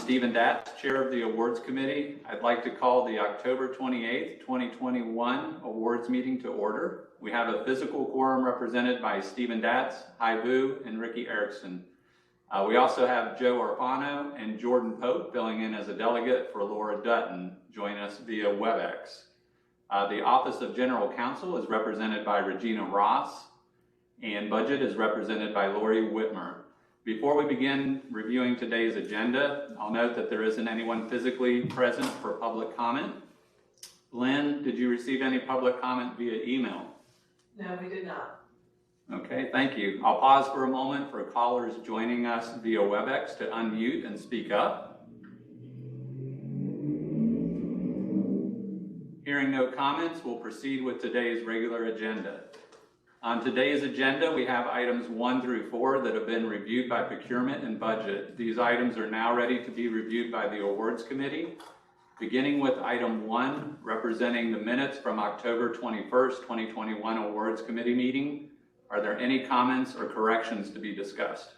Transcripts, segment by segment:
Stephen Datz, Chair of the Awards Committee. I'd like to call the October 28th, 2021 awards meeting to order. We have a physical quorum represented by Stephen Datz, Hai Vu, and Ricky Erickson. We also have Joe Arpano and Jordan Pope filling in as a delegate for Laura Dutton, join us via WebEx. The Office of General Counsel is represented by Regina Ross, and Budget is represented by Lori Whitmer. Before we begin reviewing today's agenda, I'll note that there isn't anyone physically present for public comment. Lynn, did you receive any public comment via email? No, we did not. Okay, thank you. I'll pause for a moment for callers joining us via WebEx to unmute and speak up. Hearing no comments, we'll proceed with today's regular agenda. On today's agenda, we have items 1 through 4 that have been reviewed by Procurement and Budget. These items are now ready to be reviewed by the Awards Committee. Beginning with item 1, representing the minutes from October 21st, 2021 Awards Committee meeting. Are there any comments or corrections to be discussed?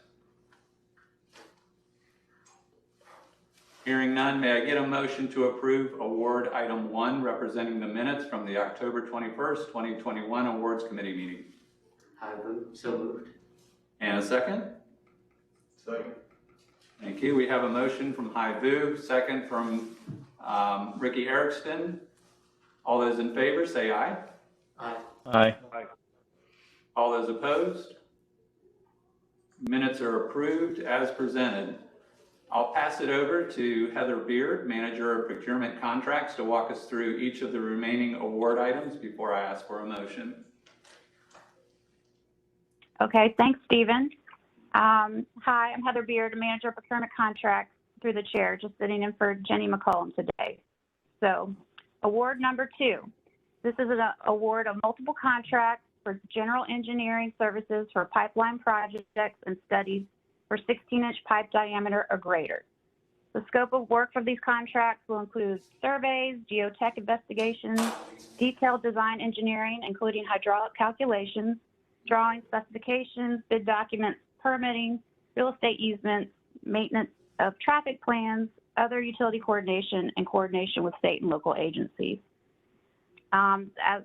Hearing none, may I get a motion to approve award item 1 representing the minutes from the October 21st, 2021 Awards Committee meeting? So moved. And a second? Second. Thank you. We have a motion from Hai Vu, second from Ricky Erickson. All those in favor say aye. Aye. Aye. Aye. All those opposed? Minutes are approved as presented. I'll pass it over to Heather Beard, Manager of Procurement Contracts, to walk us through each of the remaining award items before I ask for a motion. Okay, thanks, Stephen. Hi, I'm Heather Beard, Manager of Procurement Contracts through the chair, just sitting in for Jenny McCollum today. So, award number 2. This is an award of multiple contracts for general engineering services for pipeline projects and studies for 16-inch pipe diameter or greater. The scope of work for these contracts will include surveys, geotech investigations, detailed design engineering, including hydraulic calculations, drawing specifications, bid documents, permitting, real estate easements, maintenance of traffic plans, other utility coordination, and coordination with state and local agencies. As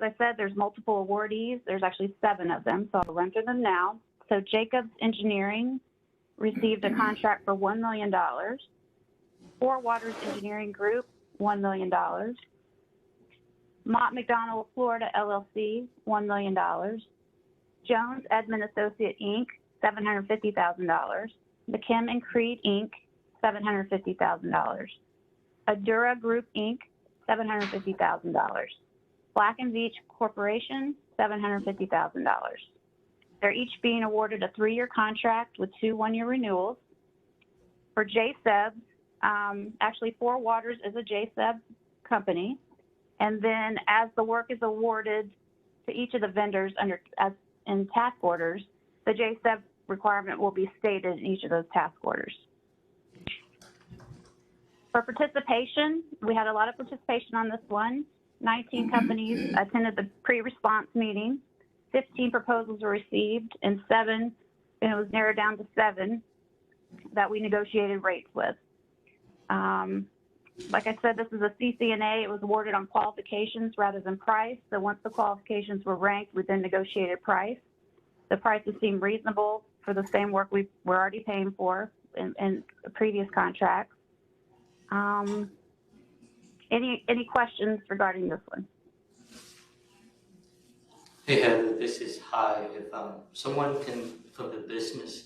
I said, there's multiple awardees. There's actually 7 of them, so I'll run through them now. So Jacobs Engineering received a contract for $1 million. Four Waters Engineering Group, $1 million. Mott McDonald Florida LLC, $1 million. Jones Edmond Associate Inc., $750,000. McKim and Creed Inc., $750,000. Adura Group Inc., $750,000. Black & Veatch Corporation, $750,000. They're each being awarded a 3-year contract with 2 one-year renewals. For JSEB, actually 4 Waters is a JSEB company. And then as the work is awarded to each of the vendors as in task orders, the JSEB requirement will be stated in each of those task orders. For participation, we had a lot of participation on this one. 19 companies attended the pre-response meeting. 15 proposals were received, and it was narrowed down to 7 that we negotiated rates with. Like I said, this is a CCNA. It was awarded on qualifications rather than price. So once the qualifications were ranked, we then negotiated price. The prices seemed reasonable for the same work we were already paying for in previous contracts. Any questions regarding this one? Hey Heather, this is Hai. If someone from the business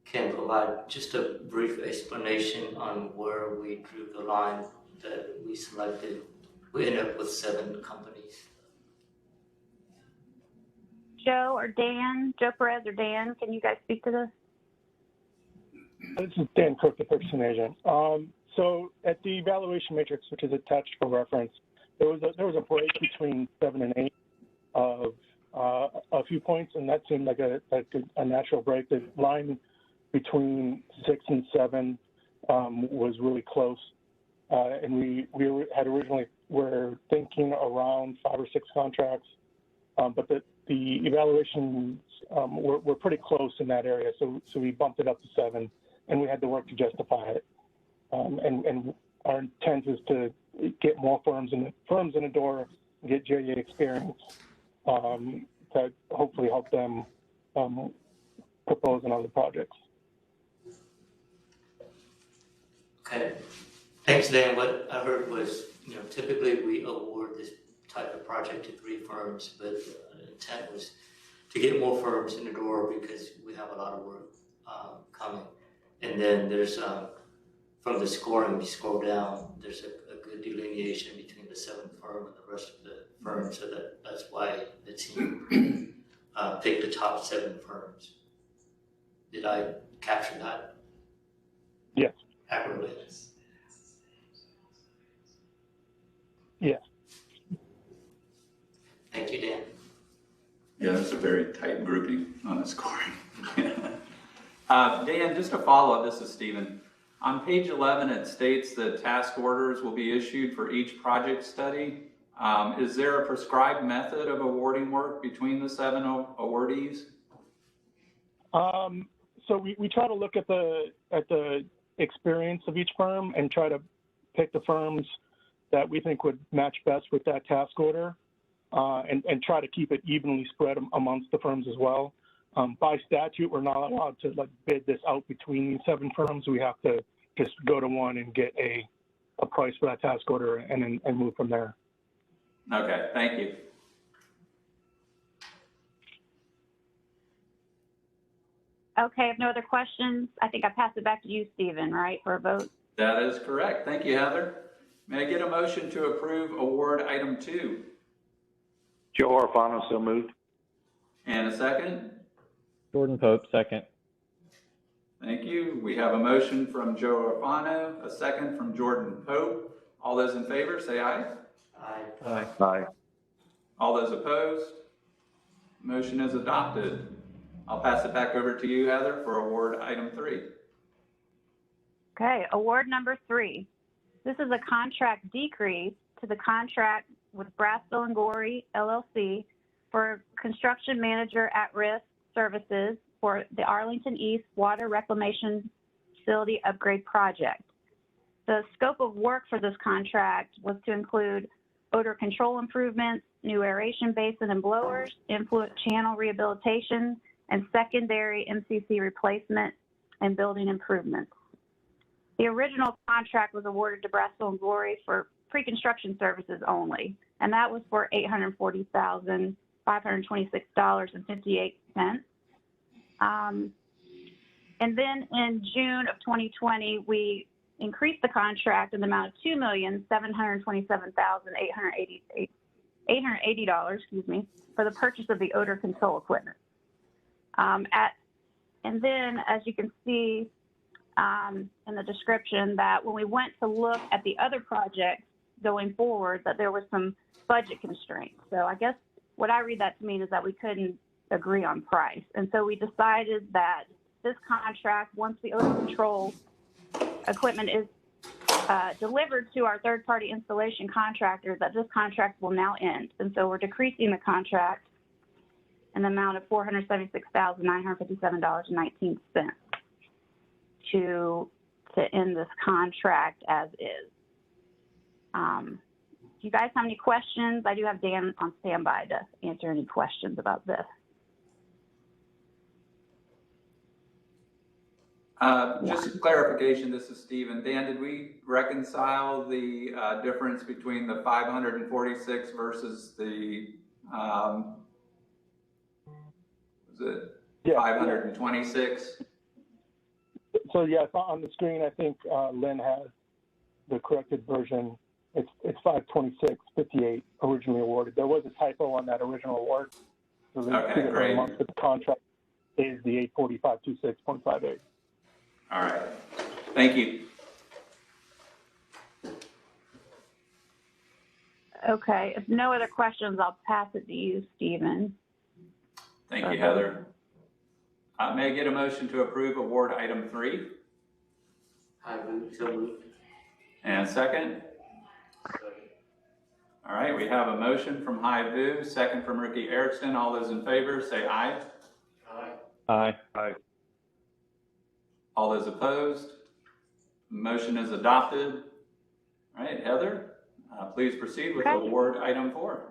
can provide just a brief explanation on where we drew the line that we selected, we ended up with 7 companies. Joe or Dan, Joe Perez or Dan, can you guys speak to this? This is Dan Cook, the purchasing agent. So at the evaluation matrix, which is attached for reference, there was a break between 7 and 8 of a few points, and that seemed like a natural break. The line between 6 and 7 was really close, and we had originally were thinking around 5 or 6 contracts, but the evaluations were pretty close in that area, so we bumped it up to 7, and we had to work to justify it. And our intent is to get more firms in the door, get JEA experience, to hopefully help them propose on other projects. Okay. Thanks, Dan. What I heard was, typically we award this type of project to 3 firms, but the intent was to get more firms in the door because we have a lot of work coming. And then there's, from the scoring, you scroll down, there's a good delineation between the 7th firm and the rest of the firms, so that's why the team picked the top 7 firms. Did I capture that? Yes. Accurately. Yes. Thank you, Dan. Yeah, that's a very tight grouping on the scoring. Dan, just a follow-up, this is Stephen. On page 11, it states that task orders will be issued for each project study. Is there a prescribed method of awarding work between the 7 awardees? So we try to look at the experience of each firm and try to pick the firms that we think would match best with that task order, and try to keep it evenly spread amongst the firms as well. By statute, we're not allowed to bid this out between these 7 firms. We have to just go to one and get a price for that task order and move from there. Okay, thank you. Okay, if no other questions, I think I pass it back to you, Stephen, right, for a vote? That is correct. Thank you, Heather. May I get a motion to approve award item 2? Joe Orfano, so moved. And a second? Jordan Pope, second. Thank you. We have a motion from Joe Orfano, a second from Jordan Pope. All those in favor, say aye. Aye. Aye. All those opposed? Motion is adopted. I'll pass it back over to you, Heather, for award item 3. Okay, award number 3. This is a contract decrease to the contract with Braswell and Gorey LLC for construction manager at-risk services for the Arlington East Water Reclamation Facility Upgrade Project. The scope of work for this contract was to include odor control improvements, new aeration basin and blowers, influent channel rehabilitation, and secondary MCC replacement and building improvements. The original contract was awarded to Braswell and Gorey for pre-construction services only, and that was for $840,526.58. And then in June of 2020, we increased the contract in the amount of $2,727,880, for the purchase of the odor control equipment. And then, as you can see in the description, that when we went to look at the other projects going forward, that there was some budget constraints. So I guess what I read that to mean is that we couldn't agree on price. And so we decided that this contract, once the odor control equipment is delivered to our third-party installation contractor, that this contract will now end. And so we're decreasing the contract in the amount of $476,957.19 to end this contract as is. Do you guys have any questions? I do have Dan on standby to answer any questions about this. Just clarification, this is Stephen. Dan, did we reconcile the difference between the 546 versus the, was it 526? So yes, on the screen, I think Lynn has the corrected version. It's 526.58 originally awarded. There was a typo on that original award. So Okay, great. The contract is the 845.26.58. All right. Thank you. Okay, if no other questions, I'll pass it to you, Stephen. Thank you, Heather. May I get a motion to approve award item 3? I move, so moved. And a second? All right, we have a motion from Hai Vu, second from Ricky Erickson. All those in favor, say aye. Aye. Aye. Aye. All those opposed? Motion is adopted. All right, Heather, please proceed with Okay. award item 4.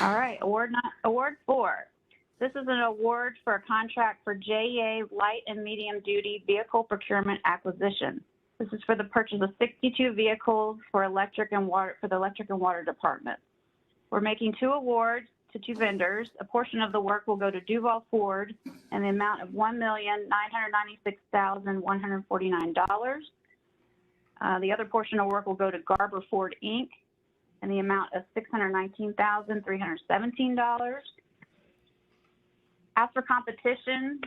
All right, award 4. This is an award for a contract for JEA light and medium duty vehicle procurement acquisition. This is for the purchase of 62 vehicles for the electric and water department. We're making 2 awards to 2 vendors. A portion of the work will go to Duval Ford in the amount of $1,996,149. The other portion of work will go to Garber Ford Inc. in the amount of $619,317. As for competition,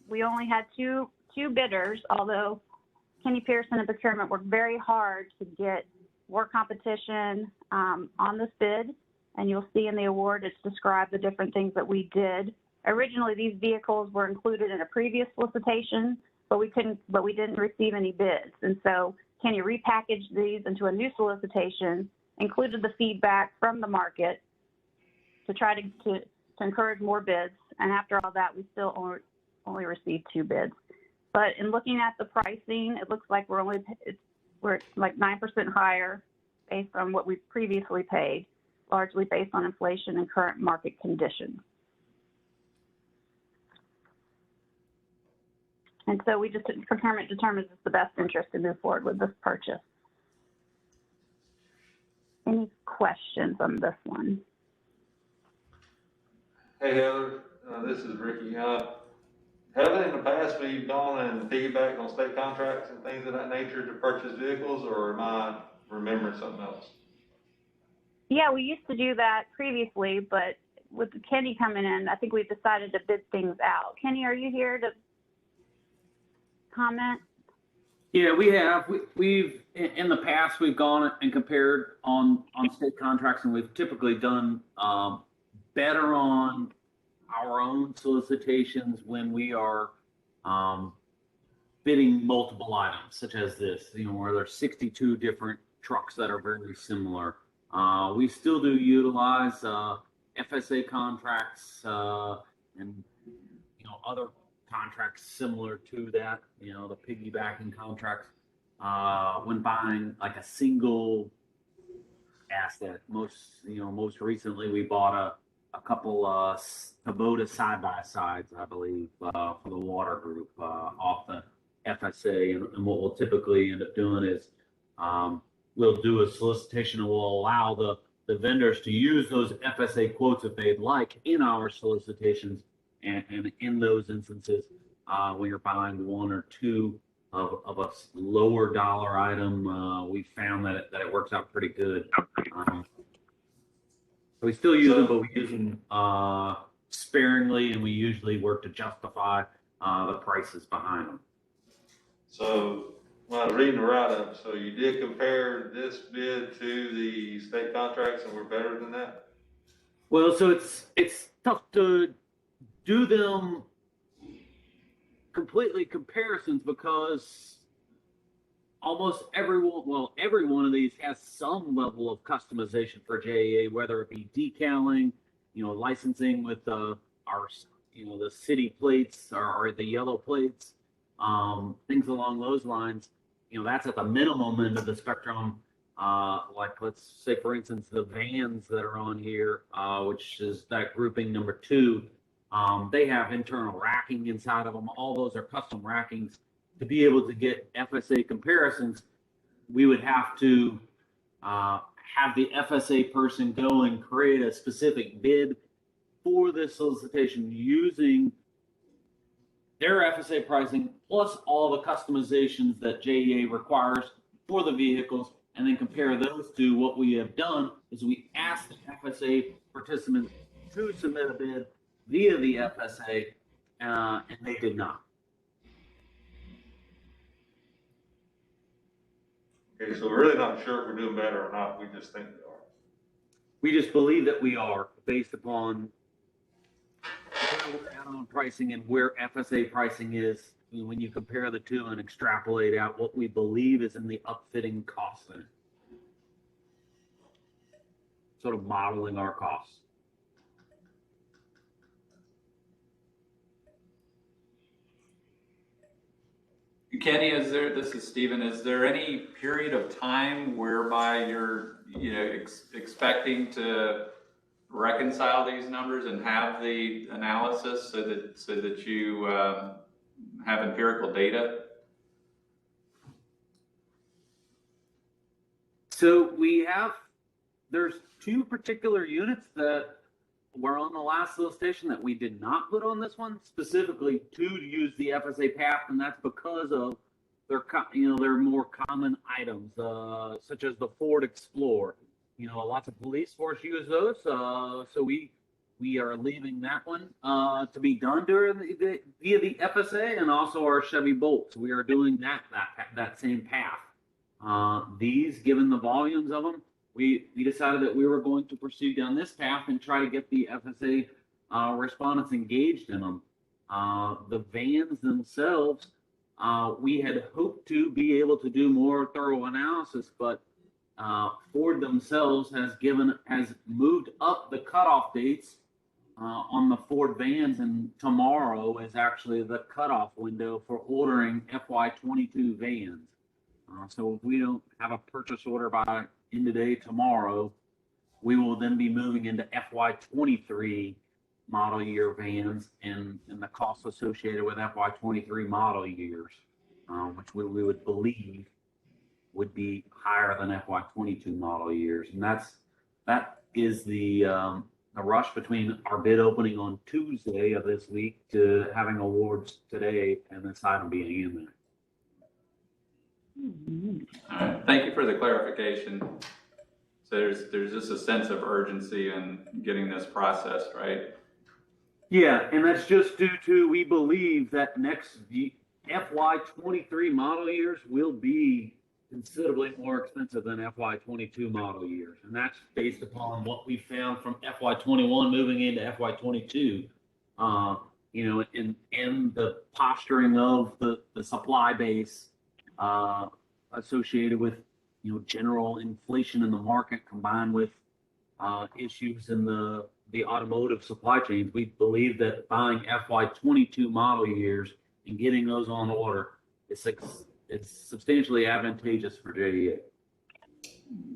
we only had two bidders, although Kenny Pearson and Procurement worked very hard to get more competition on this bid. And you'll see in the award, it's described the different things that we did. Originally, these vehicles were included in a previous solicitation, but we didn't receive any bids. And so Kenny repackaged these into a new solicitation, included the feedback from the market to try to encourage more bids. And after all that, we still only received 2 bids. But in looking at the pricing, it looks like we're like 9% higher based on what we previously paid, largely based on inflation and current market conditions. And so procurement determines it's the best interest to move forward with this purchase. Any questions on this one? Hey Heather, this is Ricky. Haven't in the past we've gone and piggybacked on state contracts and things of that nature to purchase vehicles, or am I remembering something else? Yeah, we used to do that previously, but with Kenny coming in, I think we've decided to bid things out. Kenny, are you here to comment? Yeah, we have. We've in the past we've gone and compared on state contracts, and we've typically done better on our own solicitations when we are bidding multiple items, such as this. Where there's 62 different trucks that are very similar. We still do utilize FSA contracts and other contracts similar to that, the piggybacking contracts, when buying like a single asset. Most recently we bought a couple Kubota side-by-sides, I believe, for the water group off the FSA. And what we'll typically end up doing is we'll do a solicitation and we'll allow the vendors to use those FSA quotes if they'd like in our solicitations. And in those instances, when you're buying 1 or 2 of a lower dollar item, we found that it works out pretty good. We still use them, but we use them sparingly, and we usually work to justify the prices behind them. So when I was reading the write-up, so you did compare this bid to the state contracts and we're better than that? Well, so it's tough to do them completely comparisons because almost every one of these has some level of customization for JEA, whether it be decaling, licensing with our the city plates or the yellow plates, things along those lines. That's at the minimum end of the spectrum. Like let's say, for instance, the vans that are on here, which is that grouping number 2. They have internal racking inside of them. All those are custom rackings. To be able to get FSA comparisons, we would have to have the FSA person go and create a specific bid for this solicitation using their FSA pricing plus all the customizations that JEA requires for the vehicles, and then compare those to what we have done is we asked the FSA participants to submit a bid via the FSA, and they did not. Okay, so we're really not sure if we're doing better or not. We just think we are. We just believe that we are, based upon where we're at on pricing and where FSA pricing is when you compare the two and extrapolate out what we believe is in the upfitting costs in it. Sort of modeling our costs. Kenny, this is Stephen, is there any period of time whereby you're, expecting to reconcile these numbers and have the analysis so that you have empirical data? So there's two particular units that were on the last solicitation that we did not put on this one, specifically to use the FSA path, and that's because of their more common items, such as the Ford Explorer. Lots of police force use those, so we are leaving that one to be done via the FSA, and also our Chevy Bolts. We are doing that same path. These, given the volumes of them, we decided that we were going to pursue down this path and try to get the FSA respondents engaged in them. The vans themselves, we had hoped to be able to do more thorough analysis, but Ford themselves has moved up the cutoff dates on the Ford vans, and tomorrow is actually the cutoff window for ordering FY22 vans. So if we don't have a purchase order by end of day tomorrow, we will then be moving into FY23 model year vans and the costs associated with FY23 model years, which we would believe would be higher than FY22 model years. And that is the rush between our bid opening on Tuesday of this week to having awards today and this item being in there. All right, thank you for the clarification. So there's just a sense of urgency in getting this processed, right? Yeah, and that's just due to, we believe that the FY23 model years will be considerably more expensive than FY22 model years. And that's based upon what we found from FY21 moving into FY22. And the posturing of the supply base associated with general inflation in the market, combined with issues in the automotive supply chains. We believe that buying FY22 model years and getting those on order is substantially advantageous for JEA.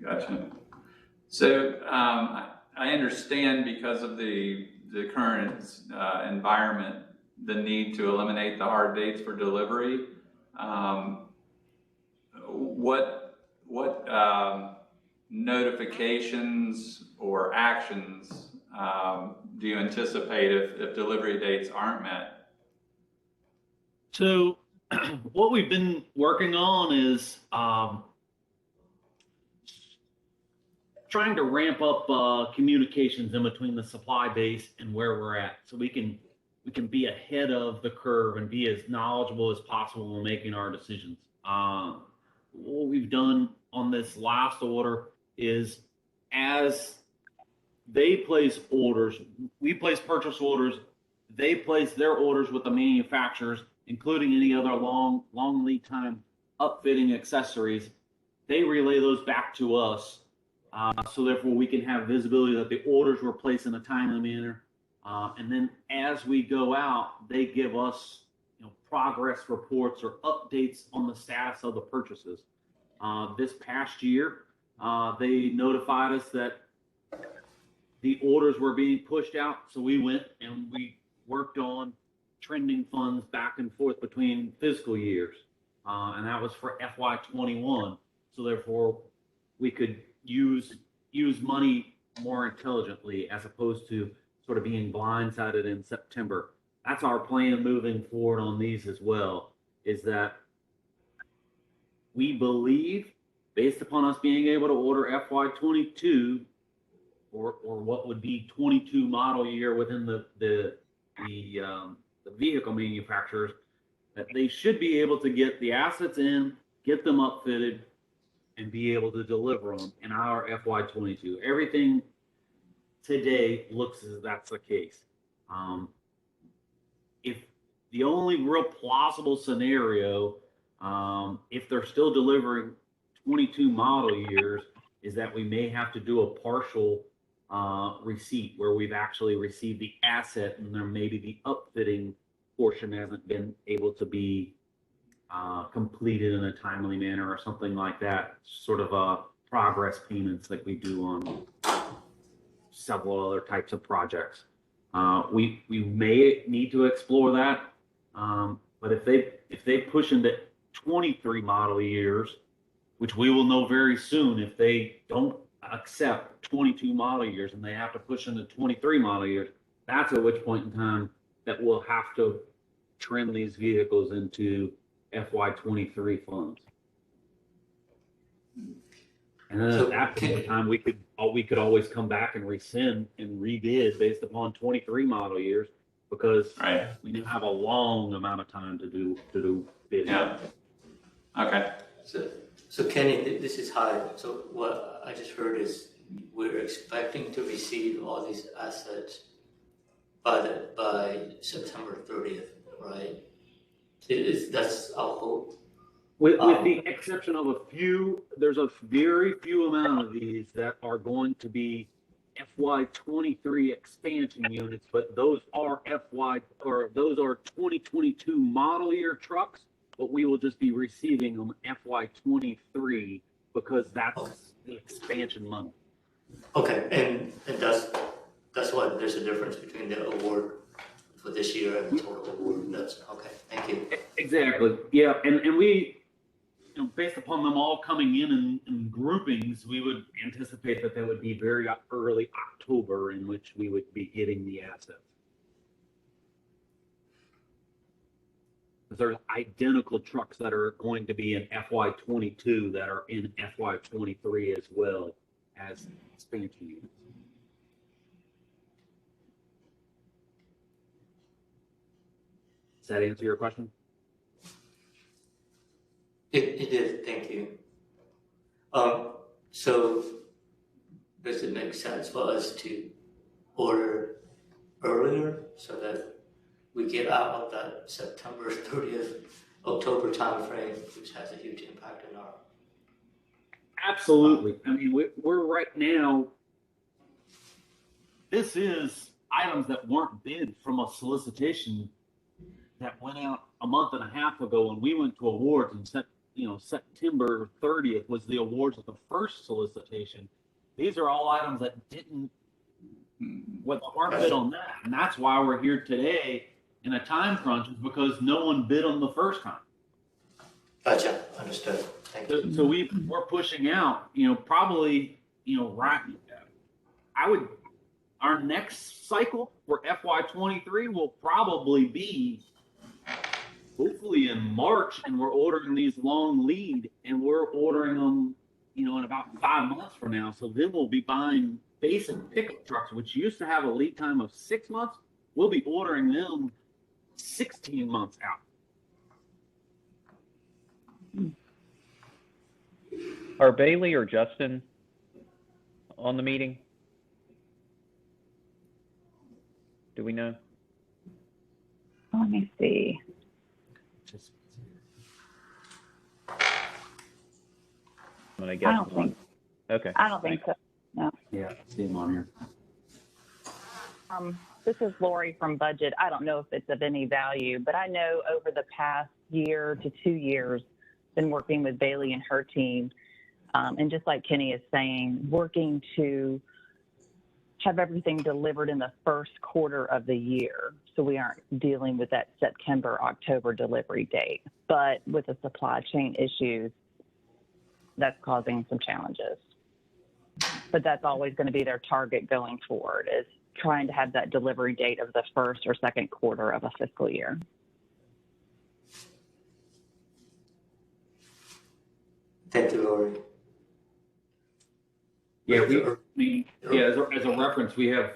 Gotcha. So I understand, because of the current environment, the need to eliminate the hard dates for delivery. What notifications or actions do you anticipate if delivery dates aren't met? So what we've been working on is trying to ramp up communications in between the supply base and where we're at, so we can be ahead of the curve and be as knowledgeable as possible when making our decisions. What we've done on this last order is, as they place orders, we place purchase orders, they place their orders with the manufacturers, including any other long lead time upfitting accessories. They relay those back to us, so therefore we can have visibility that the orders were placed in a timely manner. And then as we go out, they give us progress reports or updates on the status of the purchases. This past year, they notified us that the orders were being pushed out, so we went and we worked on trending funds back and forth between fiscal years, and that was for FY21. So therefore, we could use money more intelligently, as opposed to sort of being blindsided in September. That's our plan moving forward on these as well, is that we believe, based upon us being able to order FY22 or what would be 22 model year within the vehicle manufacturers, that they should be able to get the assets in, get them upfitted, and be able to deliver them in our FY22. Everything today looks as if that's the case. If the only real plausible scenario, if they're still delivering 22 model years, is that we may have to do a partial receipt where we've actually received the asset and there maybe the upfitting portion hasn't been able to be completed in a timely manner or something like that. Sort of progress payments like we do on several other types of projects. We may need to explore that, but if they push into 23 model years, which we will know very soon if they don't accept 22 model years and they have to push into 23 model years, that's at which point in time that we'll have to trim these vehicles into FY23 funds. And then So at that point in time, we could always come back and rescind and rebid based upon 23 model years, because Right. we now have a long amount of time to do bidding. Yeah. Okay. So Kenny, this is high. So what I just heard is we're expecting to receive all these assets by September 30th, right? That's our hope. With the exception of a few, there's a very few amount of these that are going to be FY23 expansion units, but those are 2022 model year trucks, but we will just be receiving them FY23 because that's the expansion money. Okay, and that's what there's a difference between the award for this year and the total award. That's okay. Thank you. Exactly. Yeah, and we, based upon them all coming in groupings, we would anticipate that they would be very early October in which we would be getting the assets. There's identical trucks that are going to be in FY22 that are in FY23 as well as expansion units. Does that answer your question? It did. Thank you. So does it make sense for us to order earlier so that we get out of that September 30th, October timeframe, which has a huge impact on our? Absolutely. I mean, we're right now, this is items that weren't bid from a solicitation that went out a month and a half ago when we went to awards, and September 30th was the awards of the first solicitation. These are all items that weren't bid on that. And that's why we're here today in a time crunch, is because no one bid on the first time. Gotcha. Understood. Thank you. So we're pushing out, probably, our next cycle for FY23 will probably be hopefully in March, and we're ordering these long lead, and we're ordering them, in about 5 months from now. So then we'll be buying basic pickup trucks, which used to have a lead time of 6 months. We'll be ordering them 16 months out. Are Bailey or Justin on the meeting? Do we know? Let me see. I'm gonna guess I don't one. think. Okay. I don't think so. No. Yeah, see them on here. This is Lori from Budget. I don't know if it's of any value, but I know over the past year to 2 years, been working with Bailey and her team, and just like Kenny is saying, working to have everything delivered in the first quarter of the year, so we aren't dealing with that September, October delivery date. But with the supply chain issues, that's causing some challenges. But that's always going to be their target going forward, is trying to have that delivery date of the first or second quarter of a fiscal year. Thank you, Lori. Yeah, as a reference, we have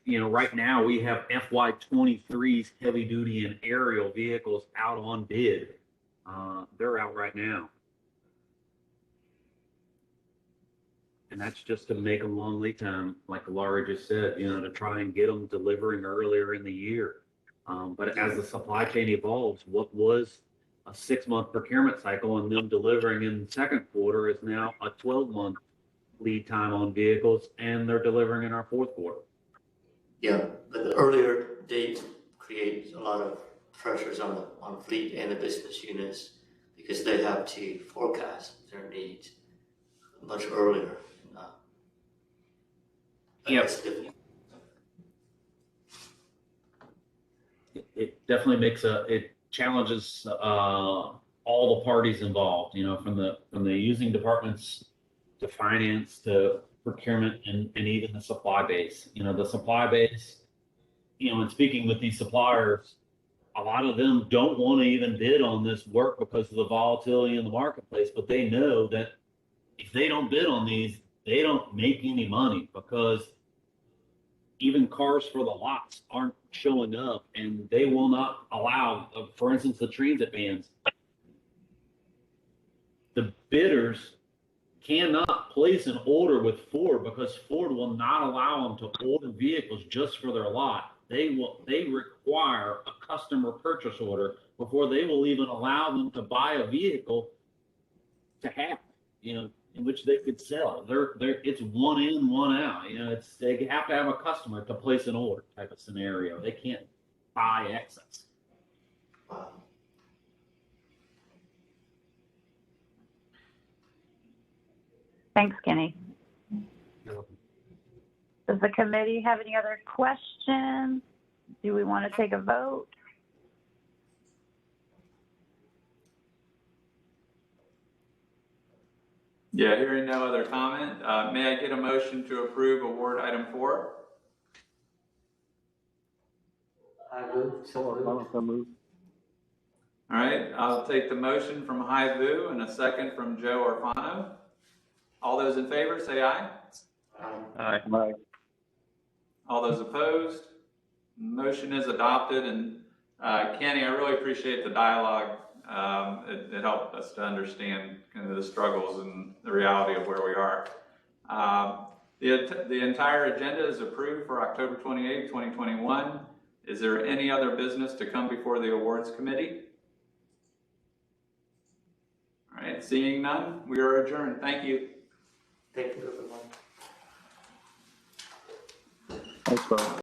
right now we have FY23's heavy duty and aerial vehicles out on bid. They're out right now. And that's just to make a long lead time, like Laura just said, to try and get them delivering earlier in the year. But as the supply chain evolves, what was a 6-month procurement cycle and them delivering in the second quarter is now a 12-month lead time on vehicles, and they're delivering in our fourth quarter. Yeah, but the earlier date creates a lot of pressures on fleet and the business units is they have to forecast their needs much earlier. Yep. It's difficult. It definitely it challenges all the parties involved, from the using departments to finance to procurement and even the supply base. The supply base, and speaking with these suppliers, a lot of them don't want to even bid on this work because of the volatility in the marketplace, but they know that if they don't bid on these, they don't make any money because even cars for the lots aren't showing up, and they will not allow, for instance, the transit vans. The bidders cannot place an order with Ford because Ford will not allow them to order vehicles just for their lot. They require a customer purchase order before they will even allow them to buy a vehicle to have, in which they could sell. It's one in, one out. They have to have a customer to place an order type of scenario. They can't buy excess. Thanks, Kenny. Does the committee have any other questions? Do we want to take a vote? Yeah, hearing no other comment, may I get a motion to approve award item 4? I move. Joe Orfano, so moved. All right, I'll take the motion from Hai Vu and a second from Joe Orfano. All those in favor, say aye. Aye. Aye. All those opposed? Motion is adopted, and Kenny, I really appreciate the dialogue. It helped us to understand kind of the struggles and the reality of where we are. The entire agenda is approved for October 28, 2021. Is there any other business to come before the awards committee? All right, seeing none, we are adjourned. Thank you. Thank you, everyone. Thanks, Bo.